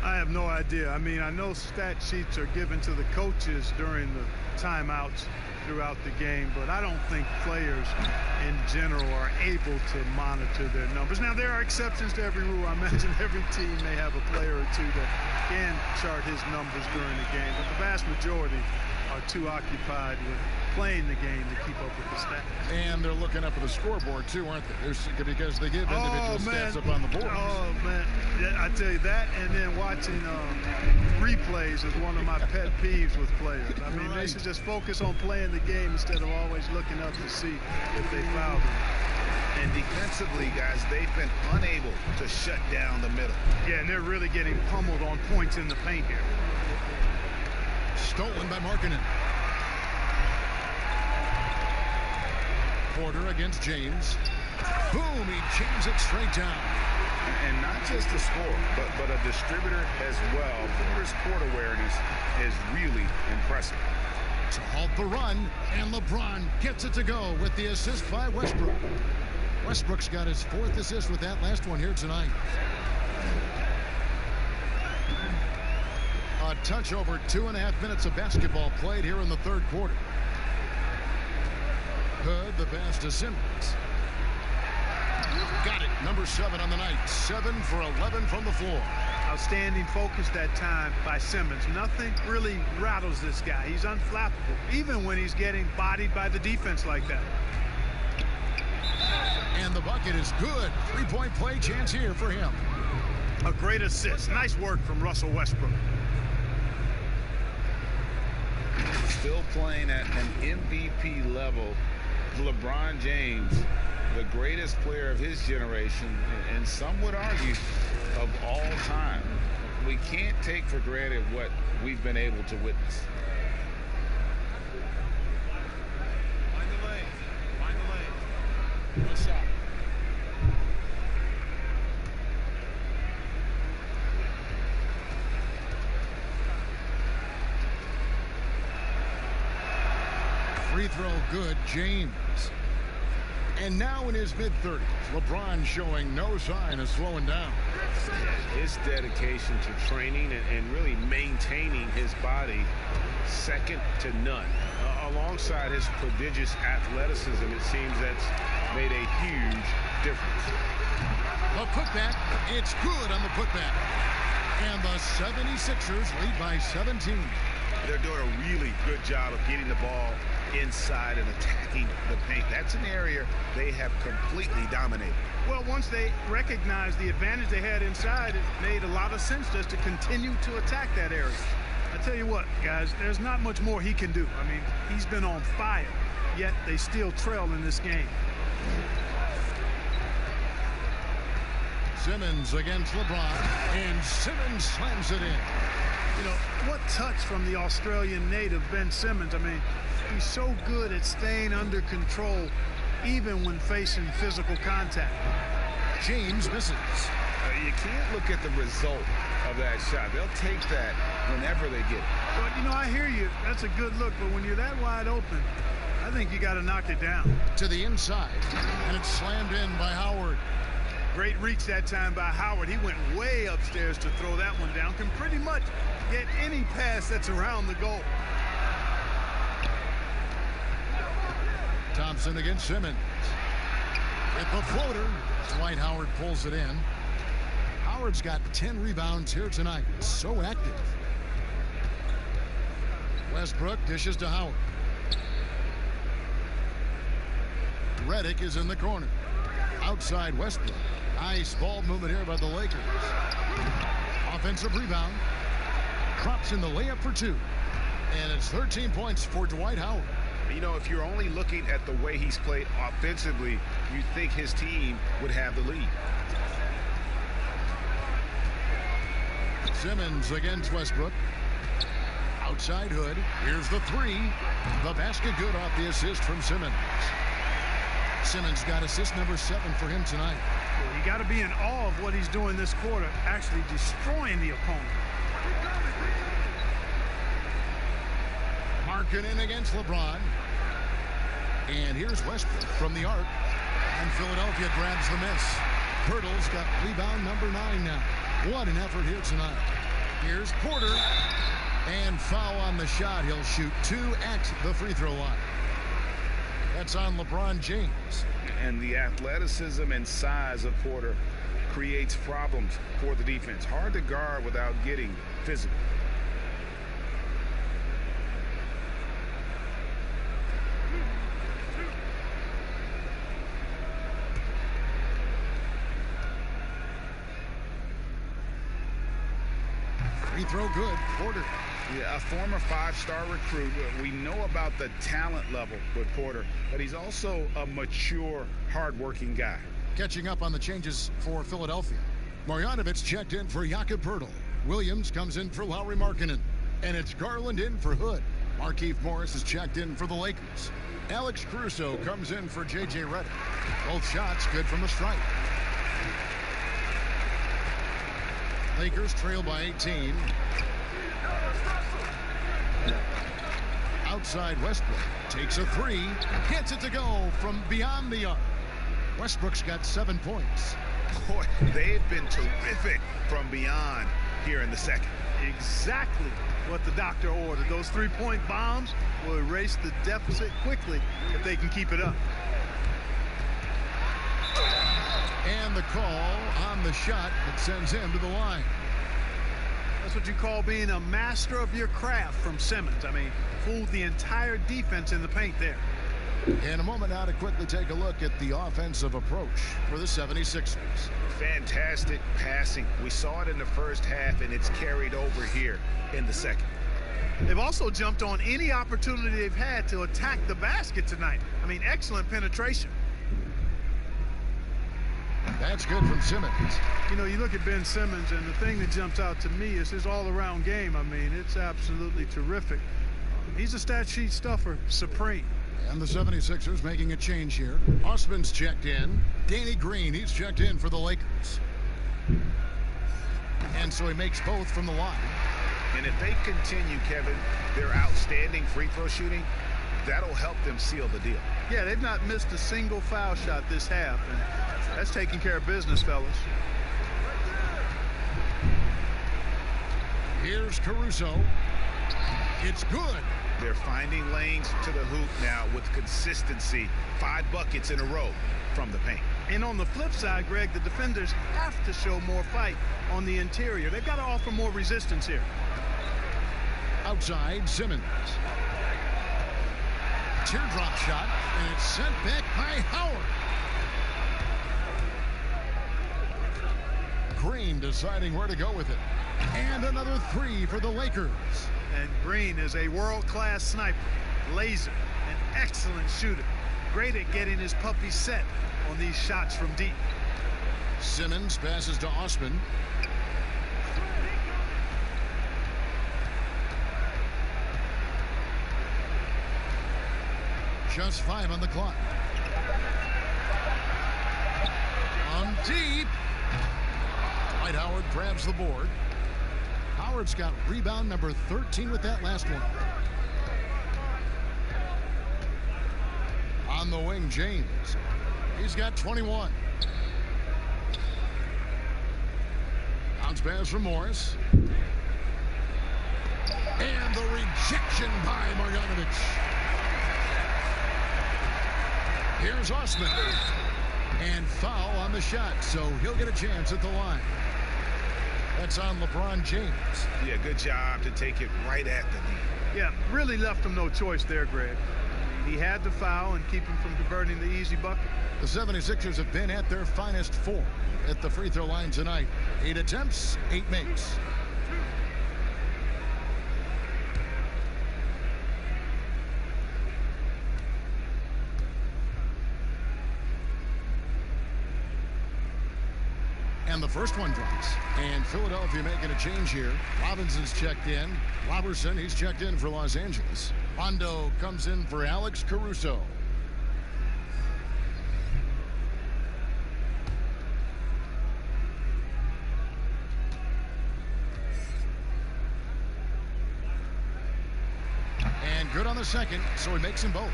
Speaker 2: I have no idea. I mean, I know stat sheets are given to the coaches during the timeouts throughout the game, but I don't think players in general are able to monitor their numbers. Now, there are exceptions to every rule. I imagine every team may have a player or two that can chart his numbers during the game, but the vast majority are too occupied with playing the game to keep up with the stats.
Speaker 1: And they're looking up at the scoreboard too, aren't they? Because they give individual stats up on the board.
Speaker 2: Oh man, yeah, I tell you that, and then watching replays is one of my pet peeves with players. I mean, They should just focus on playing the game instead of always looking up to see if they fouled them.
Speaker 11: And defensively, guys, they've been unable to shut down the middle.
Speaker 2: Yeah, and they're really getting pummeled on points in the paint here.
Speaker 1: Stolen by Markkanen. Porter against James. Boom, he chains it straight down.
Speaker 11: And not just a scorer, but a distributor as well. Porter's court awareness is really impressive.
Speaker 1: To halt the run, and LeBron gets it to go with the assist by Westbrook. Westbrook's got his 4th assist with that last one here tonight. A touch over 2.5 minutes of basketball played here in the third quarter. Hood, the pass to Simmons. Got it. Number 7 on the night. 7 for 11 from the floor.
Speaker 2: Outstanding focus that time by Simmons. Nothing really rattles this guy. He's unflappable, even when he's getting bodied by the defense like that.
Speaker 1: And the bucket is good. 3-point play chance here for him.
Speaker 2: A great assist. Nice work from Russell Westbrook.
Speaker 11: Still playing at an MVP level
Speaker 3: LeBron James, the greatest player of his generation, and some would argue of all time. We can't take for granted what we've been able to witness.
Speaker 2: Find the lane. Find the lane. One shot.
Speaker 1: Free throw good, James. And now in his mid-30s, LeBron showing no sign of slowing down.
Speaker 11: His dedication to training and really maintaining his body, second to none. Alongside his prodigious athleticism, it seems that's made a huge difference.
Speaker 1: The putback, it's good on the putback. And the 76ers lead by 17.
Speaker 11: They're doing a really good job of getting the ball inside and attacking the paint. That's an area they have completely dominated.
Speaker 2: Well, once they recognized the advantage they had inside, it made a lot of sense just to continue to attack that area. I tell you what, guys, there's not much more he can do. I mean, he's been on fire, yet they still trail in this game.
Speaker 1: Simmons against LeBron, and Simmons slams it in.
Speaker 2: You know, what touch from the Australian native, Ben Simmons. I mean, he's so good at staying under control, even when facing physical contact.
Speaker 1: James misses.
Speaker 11: You can't look at the result of that shot. They'll take that whenever they get it.
Speaker 2: But, you know, I hear you. That's a good look. But when you're that wide open, I think you got to knock it down.
Speaker 1: To the inside, and it's slammed in by Howard.
Speaker 2: Great reach that time by Howard. He went way upstairs to throw that one down. Can pretty much get any pass that's around the goal.
Speaker 1: Thompson against Simmons. With the floater, Dwight Howard pulls it in. Howard's got 10 rebounds here tonight. So active. Westbrook dishes to Howard. Redick is in the corner. Outside Westbrook. Nice ball movement here by the Lakers. Offensive rebound. Drops in the layup for two. And it's 13 points for Dwight Howard.
Speaker 11: You know, if you're only looking at the way he's played offensively, you think his team would have the lead.
Speaker 1: Simmons against Westbrook. Outside Hood. Here's the three. The basket good off the assist from Simmons. Simmons got assist number 7 for him tonight.
Speaker 2: Well, you got to be in awe of what he's doing this quarter, actually destroying the opponent.
Speaker 1: Markkanen against LeBron. And here's Westbrook from the arc. And Philadelphia grabs the miss. Pirtle's got rebound number 9 now. What an effort here tonight. Here's Porter. And foul on the shot. He'll shoot 2 at the free throw line. That's on LeBron James.
Speaker 11: And the athleticism and size of Porter creates problems for the defense. Hard to guard without getting physical.
Speaker 1: Free throw good. Porter.
Speaker 11: Yeah, a former 5-star recruit. We know about the talent level with Porter, but he's also a mature, hard-working guy.
Speaker 1: Catching up on the changes for Philadelphia. Marjanovic checked in for Jakob Poeltl. Williams comes in for Lauri Markkanen. And it's Garland in for Hood. Markieff Morris is checked in for the Lakers. Alex Caruso comes in for J.J. Redick. Both shots good from the stripe. Lakers trail by 18. Outside Westbrook takes a 3, gets it to go from beyond the arc. Westbrook's got 7 points.
Speaker 11: Boy, they've been terrific from beyond here in the second.
Speaker 2: Exactly what the doctor ordered. Those 3-point bombs will erase the deficit quickly if they can keep it up.
Speaker 1: And the call on the shot that sends him to the line.
Speaker 2: That's what you call being a master of your craft from Simmons. I mean, fooled the entire defense in the paint there.
Speaker 1: In a moment now to quickly take a look at the offensive approach for the 76ers.
Speaker 11: Fantastic passing. We saw it in the first half, and it's carried over here in the second.
Speaker 2: They've also jumped on any opportunity they've had to attack the basket tonight. I mean, excellent penetration.
Speaker 1: That's good from Simmons.
Speaker 2: You know, you look at Ben Simmons, and the thing that jumps out to me is his all-around game. I mean, it's absolutely terrific. He's a stat sheet stuffer, supreme.
Speaker 1: And the 76ers making a change here. Osman's checked in. Danny Green, he's checked in for the Lakers. And so he makes both from the line.
Speaker 11: And if they continue, Kevin, their outstanding free throw shooting, that'll help them seal the deal.
Speaker 2: Yeah, they've not missed a single foul shot this half, and that's taking care of business, fellas.
Speaker 1: Here's Caruso. It's good.
Speaker 11: They're finding lanes to the hoop now with consistency. 5 buckets in a row from the paint.
Speaker 2: And on the flip side, Greg, the defenders have to show more fight on the interior. They've got to offer more resistance here.
Speaker 1: Outside, Simmons. Teardrop shot, and it's sent back by Howard. Green deciding where to go with it. And another 3 for the Lakers.
Speaker 2: And Green is a world-class sniper, laser, an excellent shooter. Great at getting his puppy set on these shots from deep.
Speaker 1: Simmons passes to Osman. Just 5 on the clock. On deep. Dwight Howard grabs the board. Howard's got rebound number 13 with that last one. On the wing, James. He's got 21. Bounce pass from Morris. And the rejection by Marjanovic. Here's Osman. And foul on the shot, so he'll get a chance at the line. That's on LeBron James.
Speaker 11: Yeah, good job to take it right at the knee.
Speaker 2: Yeah, really left him no choice there, Greg. He had to foul and keep him from converting the easy bucket.
Speaker 1: The 76ers have been at their finest form at the free throw line tonight. 8 attempts, 8 makes. And the first one drops. And Philadelphia making a change here. Robinson's checked in. Robertson, he's checked in for Los Angeles. Rondo comes in for Alex Caruso. And good on the second, so he makes them both.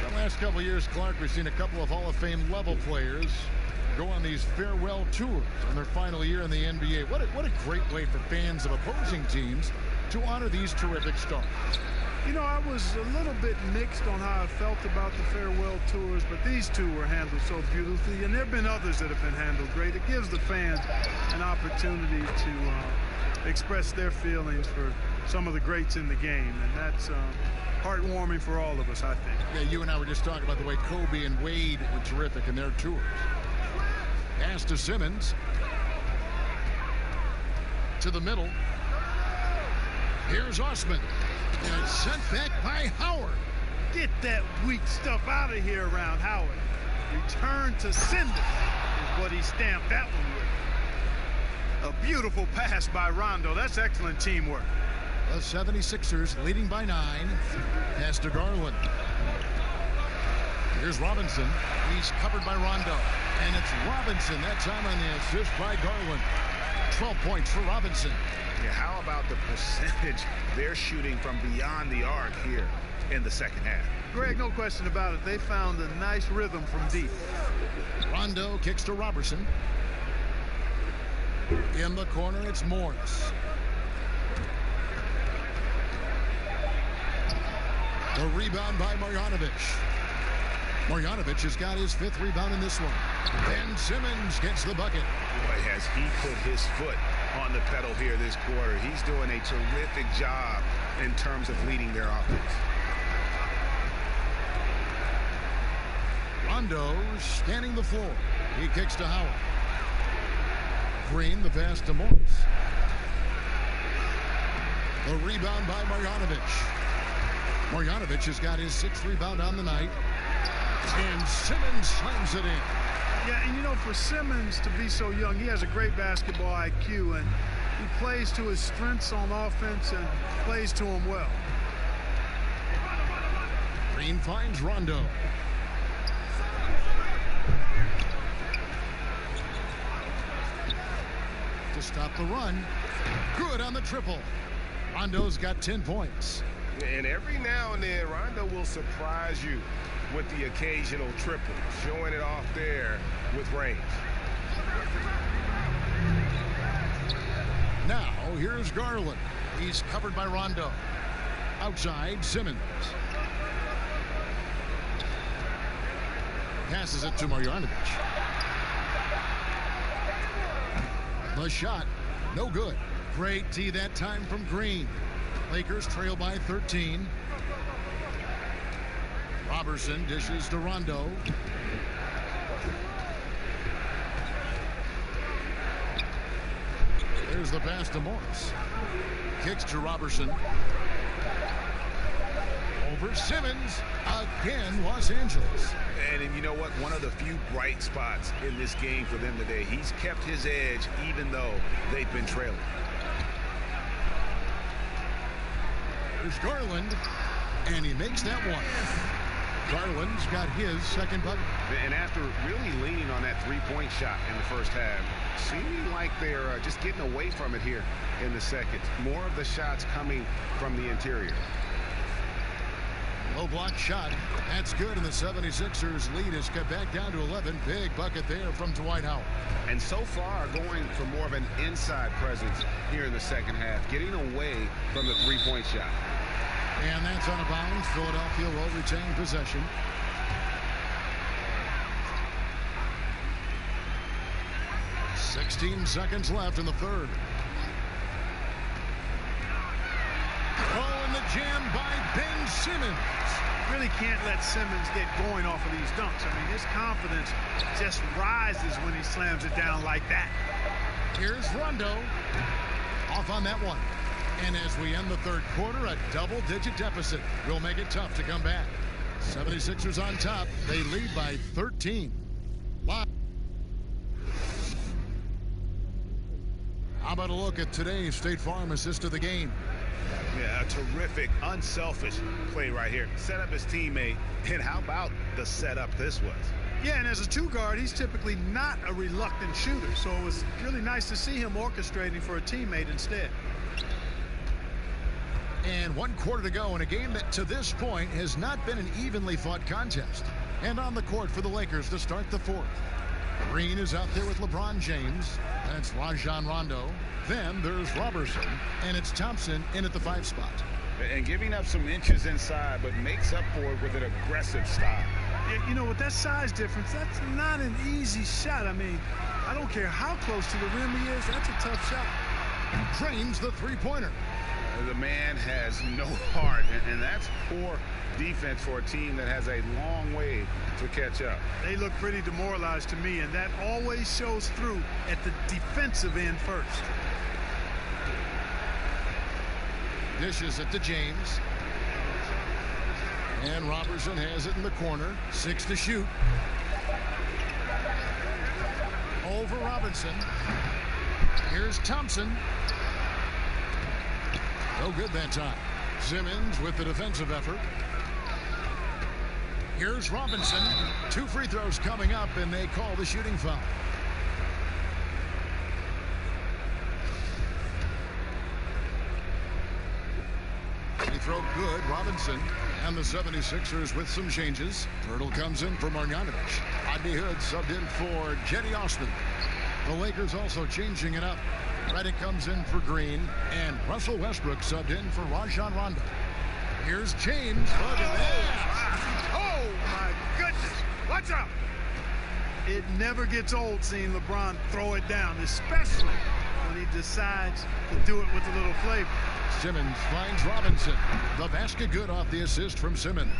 Speaker 1: The last couple of years, Clark, we've seen a couple of Hall of Fame level players go on these farewell tours in their final year in the NBA. What a great way for fans of opposing teams to honor these terrific stars.
Speaker 2: You know, I was a little bit mixed on how I felt about the farewell tours, but these two were handled so beautifully, and there have been others that have been handled great. It gives the fans an opportunity to express their feelings for some of the greats in the game, and that's heartwarming for all of us, I think.
Speaker 1: Yeah, you and I were just talking about the way Kobe and Wade were terrific in their tours. Pass to Simmons. To the middle. Here's Osman. And it's sent back by Howard.
Speaker 2: Get that weak stuff out of here around Howard. Return to sender is what he stamped that one with. A beautiful pass by Rondo. That's excellent teamwork.
Speaker 1: The 76ers leading by 9. Pass to Garland. Here's Robinson. He's covered by Rondo. And it's Robinson that time on the assist by Garland. 12 points for Robinson.
Speaker 11: Yeah, how about the percentage they're shooting from beyond the arc here in the second half?
Speaker 2: Greg, no question about it. They found a nice rhythm from deep.
Speaker 1: Rondo kicks to Robertson. In the corner, it's Morris. The rebound by Marjanovic. Marjanovic has got his 5th rebound in this one. Ben Simmons gets the bucket.
Speaker 11: Boy, has he put his foot on the pedal here this quarter. He's doing a terrific job in terms of leading their offense.
Speaker 1: Rondo scanning the floor. He kicks to Howard. Green, the pass to Morris. The rebound by Marjanovic. Marjanovic has got his 6th rebound on the night. And Simmons slams it in.
Speaker 2: Yeah, and you know, for Simmons to be so young, he has a great basketball IQ, and he plays to his strengths on offense and plays to them well.
Speaker 1: Green finds Rondo. To stop the run. Good on the triple. Rondo's got 10 points.
Speaker 4: And every now and then, Rondo will surprise you with the occasional triple, showing it off there with range.
Speaker 1: Now, here's Garland. He's covered by Rondo. Outside, Simmons. Passes it to Marjanovic. The shot, no good. Great tee that time from Green. Lakers trail by 13. Robertson dishes to Rondo. There's the pass to Morris. Kicks to Robertson. Over Simmons. Again, Los Angeles.
Speaker 11: And you know what? One of the few bright spots in this game for them today. He's kept his edge even though they've been trailing.
Speaker 1: There's Garland. And he makes that one. Garland's got his second bucket.
Speaker 11: And after really leaning on that three-point shot in the first half, seeming like they're just getting away from it here in the second. More of the shots coming from the interior.
Speaker 1: Low block shot. That's good, and the 76ers lead is cut back down to 11. Big bucket there from Dwight Howard.
Speaker 11: And so far, going for more of an inside presence here in the second half, getting away from the three-point shot.
Speaker 1: And that's out of bounds. Philadelphia will retain possession. .16 seconds left in the third. Oh, and the jam by Ben Simmons.
Speaker 2: Really can't let Simmons get going off of these dunks. I mean, his confidence just rises when he slams it down like that.
Speaker 1: Here's Rondo. Off on that one. And as we end the third quarter, a double-digit deficit will make it tough to come back. 76ers on top. They lead by 13. Live. How about a look at today's State Farm assist of the game?
Speaker 11: Yeah, a terrific, unselfish play right here. Set up his teammate, and how about the setup this was?
Speaker 2: Yeah, and as a two-guard, he's typically not a reluctant shooter, so it was really nice to see him orchestrating for a teammate instead.
Speaker 1: And 1 quarter to go in a game that to this point has not been an evenly fought contest. And on the court for the Lakers to start the fourth. Green is out there with LeBron James. That's Rajon Rondo. Then there's Robertson, and it's Thompson in at the 5 spot.
Speaker 3: And giving up some inches inside, but makes up for it with an aggressive style.
Speaker 2: You know, with that size difference, that's not an easy shot. I mean, I don't care how close to the rim he is. That's a tough shot.
Speaker 1: Drains the three-pointer.
Speaker 3: The man has no heart, and that's poor defense for a team that has a long way to catch up.
Speaker 2: They look pretty demoralized to me, and that always shows through at the defensive end first.
Speaker 1: Dishes it to James. And Robertson has it in the corner. 6 to shoot. Over Robinson. Here's Thompson. No good that time. Simmons with the defensive effort. Here's Robinson. 2 free throws coming up, and they call the shooting foul. Free throw good. Robinson and the 76ers with some changes. Turtle comes in for Marjanovic. Rodney Hood subbed in for Jetty Osman. The Lakers also changing it up. Redick comes in for Green, and Russell Westbrook subbed in for Rajon Rondo. Here's James. Look at that.
Speaker 2: Oh, my goodness. Watch out. It never gets old seeing LeBron throw it down, especially when he decides to do it with a little flavor.
Speaker 1: Simmons finds Robinson. The basket good off the assist from Simmons.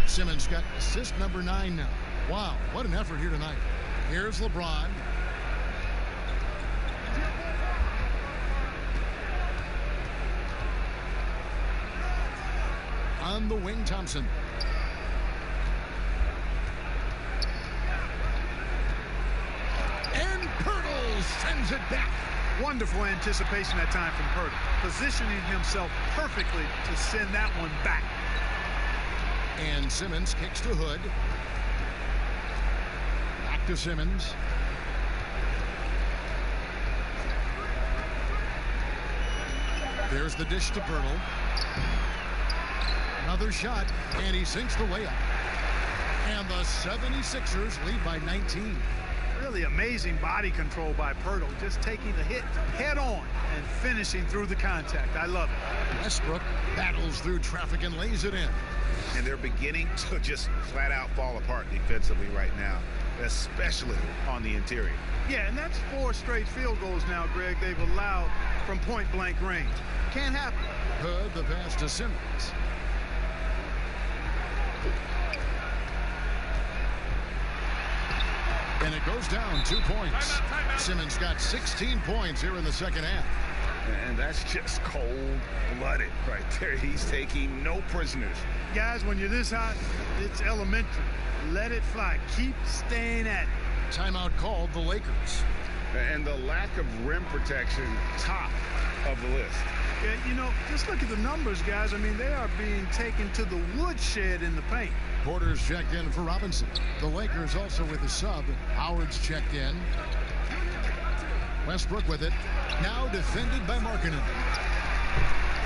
Speaker 1: Simmons got assist number 9 now. Wow, what an effort here tonight. Here's LeBron. On the wing, Thompson. And Pirtle sends it back.
Speaker 2: Wonderful anticipation that time from Pirtle, positioning himself perfectly to send that one back.
Speaker 1: And Simmons kicks to Hood. Back to Simmons. There's the dish to Pirtle. Another shot, and he sinks the layup. And the 76ers lead by 19.
Speaker 2: Really amazing body control by Pirtle, just taking the hit head on and finishing through the contact. I love it.
Speaker 1: Westbrook battles through traffic and lays it in.
Speaker 11: And they're beginning to just flat out fall apart defensively right now, especially on the interior.
Speaker 2: Yeah, and that's 4 straight field goals now, Greg, they've allowed from point-blank range. Can't happen.
Speaker 1: Hood, the pass to Simmons. And it goes down 2 points. Simmons got 16 points here in the second half.
Speaker 11: And that's just cold-blooded right there. He's taking no prisoners.
Speaker 2: Guys, when you're this hot, it's elementary. Let it fly. Keep staying at it.
Speaker 1: Timeout called the Lakers.
Speaker 11: And the lack of rim protection, top of the list.
Speaker 2: Yeah, you know, just look at the numbers, guys. I mean, they are being taken to the woodshed in the paint.
Speaker 1: Porter's checked in for Robinson. The Lakers also with a sub. Howard's checked in. Westbrook with it. Now defended by Markkanen.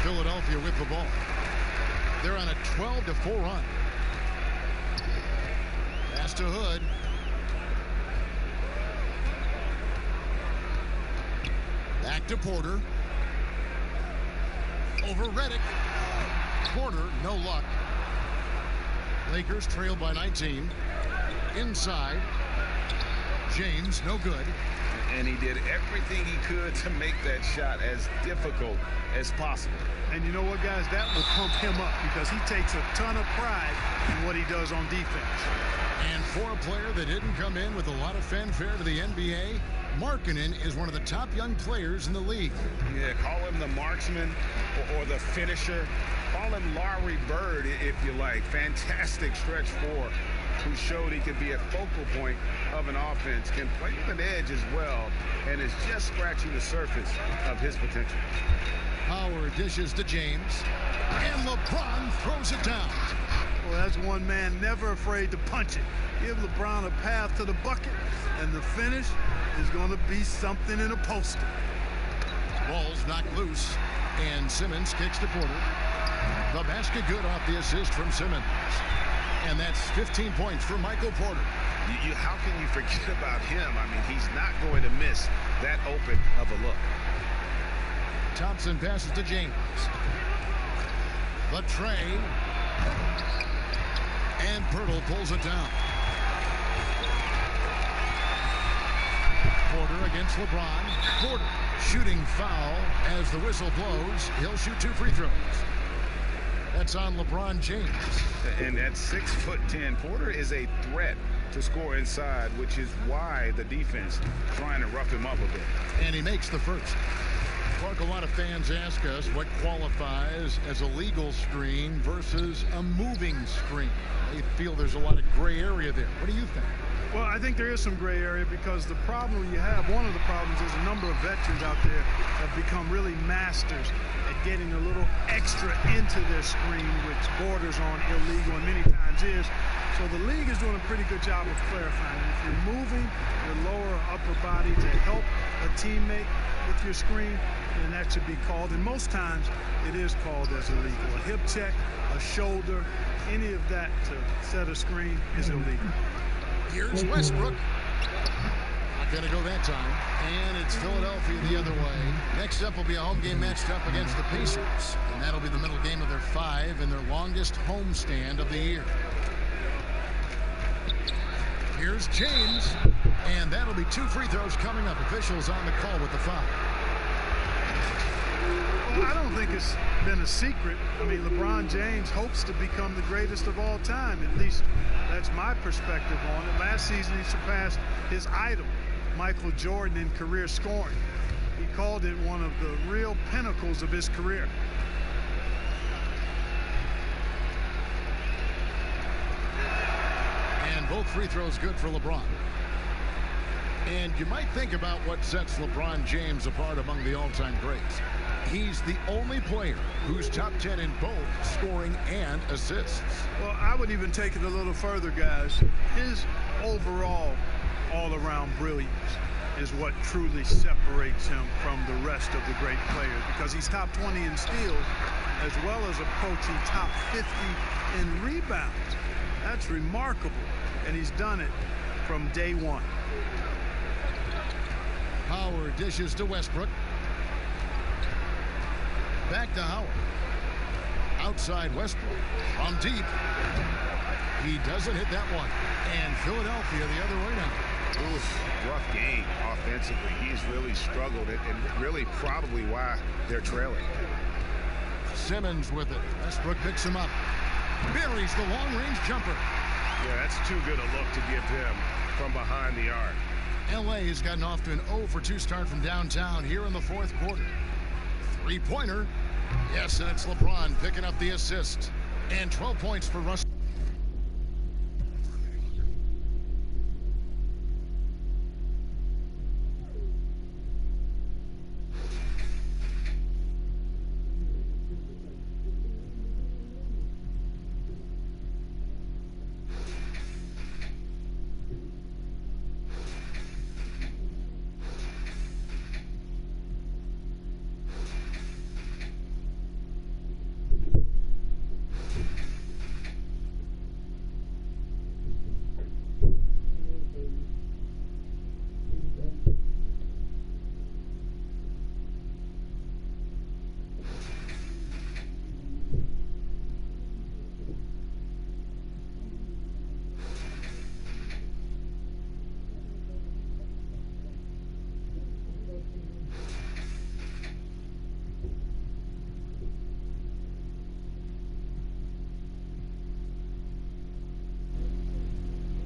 Speaker 1: Philadelphia with the ball. They're on a 12-4 run. Pass to Hood. Back to Porter. Over Redick. Porter, no luck. Lakers trail by 19. Inside. James, no good.
Speaker 11: And he did everything he could to make that shot as difficult as possible.
Speaker 2: And you know what, guys? That will pump him up because he takes a ton of pride in what he does on defense.
Speaker 1: And for a player that didn't come in with a lot of fanfare to the NBA, Markkanen is one of the top young players in the league.
Speaker 11: Yeah, call him the marksman or the finisher. Call him Larry Bird, if you like. Fantastic stretch 4, who showed he could be a focal point of an offense, can play with an edge as well, and is just scratching the surface of his potential.
Speaker 1: Howard dishes to James, and LeBron throws it down.
Speaker 2: Well, that's one man never afraid to punch it. Give LeBron a path to the bucket, and the finish is going to be something in a poster.
Speaker 1: Ball's knocked loose, and Simmons kicks to Porter. The basket good off the assist from Simmons. And that's 15 points for Michael Porter.
Speaker 11: How can you forget about him? I mean, he's not going to miss that open of a look.
Speaker 1: Thompson passes to James. The tray. And Pirtle pulls it down. Porter against LeBron. Porter shooting foul as the whistle blows. He'll shoot 2 free throws. That's on LeBron James.
Speaker 11: And at 6'10", Porter is a threat to score inside, which is why the defense trying to rough him up a bit.
Speaker 1: And he makes the first. Clark, a lot of fans ask us what qualifies as a legal screen versus a moving screen. They feel there's a lot of gray area there. What do you think?
Speaker 2: Well, I think there is some gray area because the problem you have, one of the problems is a number of veterans out there have become really masters at getting a little extra into their screen, which borders on illegal and many times is. So the league is doing a pretty good job of clarifying. If you're moving your lower upper body to help a teammate with your screen, then that should be called. And most times it is called as illegal. A hip check, a shoulder, any of that to set a screen is illegal.
Speaker 1: Here's Westbrook. Not going to go that time. And it's Philadelphia the other way. Next up will be a home game matched up against the Pacers. And that'll be the middle game of their 5 and their longest homestand of the year. Here's James. And that'll be 2 free throws coming up. Officials on the call with the foul.
Speaker 2: Well, I don't think it's been a secret. I mean, LeBron James hopes to become the greatest of all time. At least that's my perspective on it. Last season, he surpassed his idol, Michael Jordan, in career scoring. He called it one of the real pinnacles of his career.
Speaker 1: And both free throws good for LeBron. And you might think about what sets LeBron James apart among the all-time greats. He's the only player who's top 10 in both scoring and assists.
Speaker 2: Well, I would even take it a little further, guys. His overall all-around brilliance is what truly separates him from the rest of the great players, because he's top 20 in steals as well as approaching top 50 in rebounds. That's remarkable, and he's done it from day one.
Speaker 1: Howard dishes to Westbrook. Back to Howard. Outside Westbrook. From deep. He doesn't hit that one. And Philadelphia the other way now.
Speaker 4: Oof, rough game offensively. He's really struggled, and really probably why they're trailing.
Speaker 1: Simmons with it. Westbrook picks him up. Buries the long-range jumper.
Speaker 4: Yeah, that's too good a look to give him from behind the arc.
Speaker 1: LA has gotten off to an 0-for-2 start from downtown here in the fourth quarter. Three-pointer. Yes, and it's LeBron picking up the assist. And 12 points for Russ.